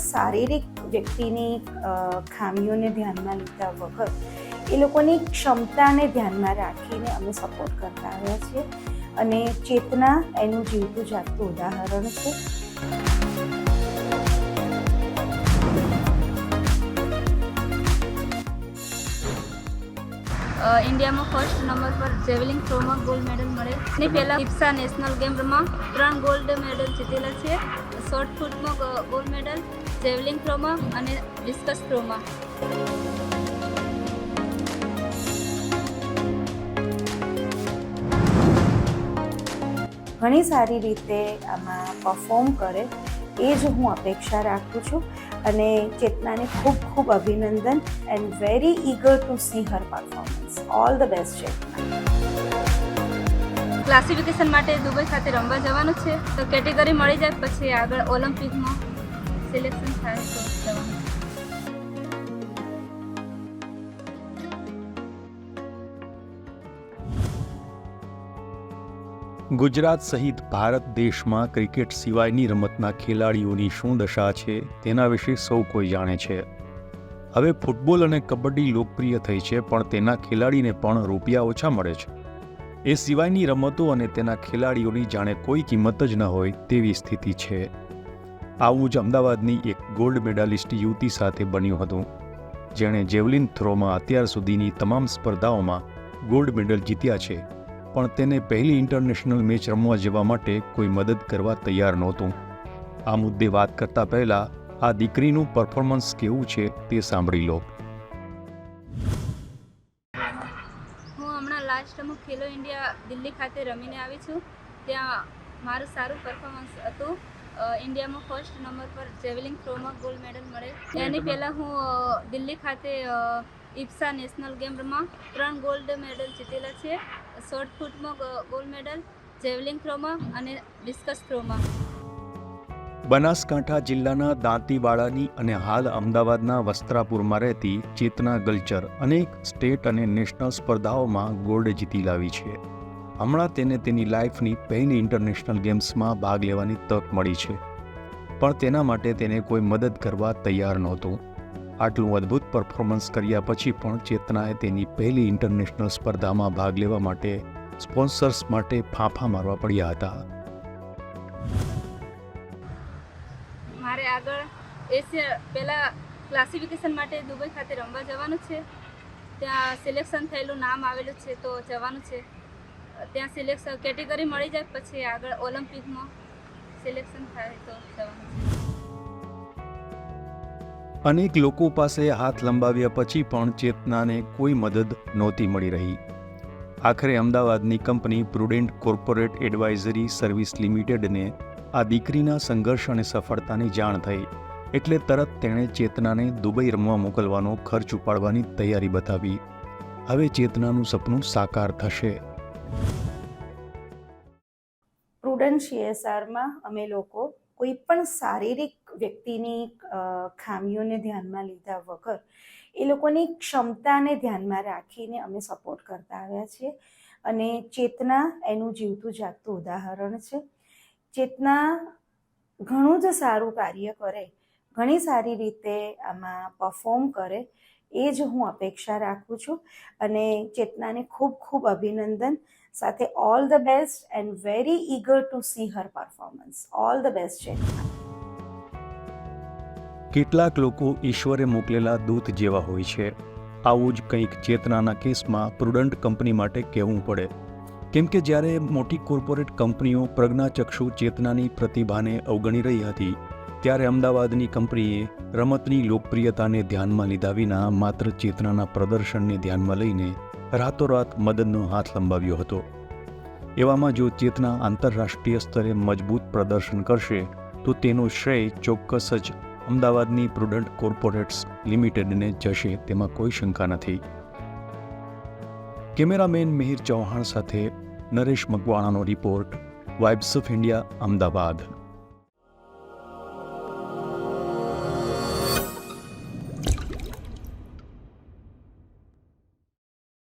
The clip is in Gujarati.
શારીરિક વ્યક્તિની ખામીઓને ધ્યાનમાં લીધા વગર એ લોકોની ક્ષમતાને ધ્યાનમાં રાખીને અમે સપોર્ટ કરતા આવ્યા છીએ અને ચેતના એનું જીવતું જાગતું ઉદાહરણ છે. ઇન્ડિયામાં ફર્સ્ટ નંબર પર જેવલિંગ થ્રોમાં ગોલ્ડ મેડલ મળે. એની પહેલાં ઇપ્સા નેશનલ ગેમમાં 3 ગોલ્ડ મેડલ જીતેલા છે. શોર્ટ ફૂટમાં ગોલ્ડ મેડલ, જેવલિંગ થ્રોમાં અને ડિસ્કસ થ્રોમાં. ઘણી સારી રીતે આમાં પરફોર્મ કરે એ જ હું અપેક્ષા રાખું છું અને ચેતનાને ખૂબ ખૂબ અભિનંદન and very eager to see her performance. All the best Chetana. Classification માટે દુબઈ ખાતે રમવા જવાનું છે, તો કેટેગરી મળી જાય પછી આગળ ઓલિમ્પિકમાં સિલેક્શન થાય તો જવાનું. ગુજરાત સહિત ભારત દેશમાં ક્રિકેટ સિવાયની રમતના ખેલાડીઓની શું દશા છે તેના વિશે સૌ કોઈ જાણે છે. હવે ફૂટબોલ અને કબડ્ડી લોકપ્રિય થઈ છે, પણ તેના ખેલાડીને પણ રૂપિયા ઓછા મળે છે. એ સિવાયની રમતો અને તેના ખેલાડીઓની જાણે કોઈ કિંમત જ ન હોય તેવી સ્થિતિ છે. આવું જ અમદાવાદની એક ગોલ્ડ મેડાલિસ્ટ યુવતી સાથે બન્યું હતું, જેણે જેવલિન થ્રોમાં અત્યાર સુધીની તમામ સ્પર્ધાઓમાં ગોલ્ડ મેડલ જીત્યા છે, પણ તેને પહેલી ઇન્ટરનેશનલ મેચ રમવા જવા માટે કોઈ મદદ કરવા તૈયાર નહોતું. આ મુદ્દે વાત કરતા પહેલા આ દીકરીનું પરફોર્મન્સ કેવું છે તે સાંભળી લો. હું હમણાં લાસ્ટમાં ખેલો ઇન્ડિયા દિલ્હી ખાતે રમીને આવી છું. ત્યાં મારું સારું પરફોર્મન્સ હતું. ઇન્ડિયામાં ફર્સ્ટ નંબર પર જેવલિંગ થ્રોમાં ગોલ્ડ મેડલ મળે. એની પહેલાં હું દિલ્હી ખાતે ઇપ્સા નેશનલ ગેમમાં 3 ગોલ્ડ મેડલ જીતેલા છે. શોર્ટ ફૂટમાં ગોલ્ડ મેડલ, જેવલિંગ થ્રોમાં અને ડિસ્કસ થ્રોમાં. બનાસકાંઠા જિલ્લાના દાંતીવાડાની અને હાલ અમદાવાદના વસ્ત્રાપુરમાં રહેતી ચેતના ગલચર અનેક સ્ટેટ અને નેશનલ સ્પર્ધાઓમાં ગોલ્ડ જીતી લાવી છે. હમણાં તેને તેની લાઈફની પહેલી ઇન્ટરનેશનલ ગેમ્સમાં ભાગ લેવાની તક મળી છે, પણ તેના માટે તેને કોઈ મદદ કરવા તૈયાર નહોતું. આટલું અદ્ભુત પરફોર્મન્સ કર્યા પછી પણ ચેતનાએ તેની પહેલી ઇન્ટરનેશનલ સ્પર્ધામાં ભાગ લેવા માટે સ્પોન્સર્સ માટે ફાંફા મારવા પડ્યા હતા. મારે આગળ પહેલાં ક્લાસિફિકેશન માટે દુબઈ ખાતે રમવા જવાનું છે. ત્યાં સિલેક્શન થયેલું નામ આવેલું છે તો જવાનું છે. ત્યાં સિલેક્શન કેટેગરી મળી જાય પછી આગળ ઓલિમ્પિકમાં સિલેક્શન થાય તો જવાનું છે. અનેક લોકો પાસે હાથ લંબાવ્યા પછી પણ ચેતનાને કોઈ મદદ નહોતી મળી રહી. આખરે અમદાવાદની કંપની પ્રુડેન્ટ કોર્પોરેટ એડવાઇઝરી સર્વિસ લિમિટેડને આ દીકરીના સંઘર્ષ અને સફળતાની જાણ થઈ, એટલે તરત તેણે ચેતનાને દુબઈ રમવા મોકલવાનો ખર્ચ ઉપાડવાની તૈયારી બતાવી. હવે ચેતનાનું સપનું સાકાર થશે. પ્રુડન્ટ CSRમાં અમે લોકો કોઈ પણ શારીરિક વ્યક્તિની ખામીઓને ધ્યાનમાં લીધા વગર એ લોકોની ક્ષમતાને ધ્યાનમાં રાખીને અમે સપોર્ટ કરતા આવ્યા છીએ અને ચેતના એનું જીવતું જાગતું ઉદાહરણ છે. ચેતના ઘણું જ સારું કાર્ય કરે, ઘણી સારી રીતે આમાં પરફોર્મ કરે એ જ હું અપેક્ષા રાખું છું અને ચેતનાને ખૂબ ખૂબ અભિનંદન. સાથે all the best and very eager to see her performance. All the best Chetna. કેટલાક લોકો ઈશ્વરે મોકલેલા દૂત જેવા હોય છે. આવું જ કંઈક ચેતનાના કેસમાં પ્રુડન્ટ કંપની માટે કહેવું પડે, કેમ કે જ્યારે મોટી કોર્પોરેટ કંપનીઓ પ્રજ્ઞાચક્ષુ ચેતનાની પ્રતિભાને અવગણી રહી હતી, ત્યારે અમદાવાદની કંપનીએ રમતની લોકપ્રિયતાને ધ્યાનમાં લીધા વિના માત્ર ચેતનાના પ્રદર્શનને ધ્યાનમાં લઈને રાતોરાત મદદનો હાથ લંબાવ્યો હતો. એવામાં જો ચેતના આંતરરાષ્ટ્રીય સ્તરે મજબૂત પ્રદર્શન કરશે તો તેનો શ્રેય ચોક્કસ જ અમદાવાદની પ્રુડન્ટ કોર્પોરેટ્સ લિમિટેડને જશે, તેમાં કોઈ શંકા નથી. કેમેરામેન મિહિર ચૌહાણ સાથે નરેશ મકવાણાનો report, vibes of India, Ahmedabad.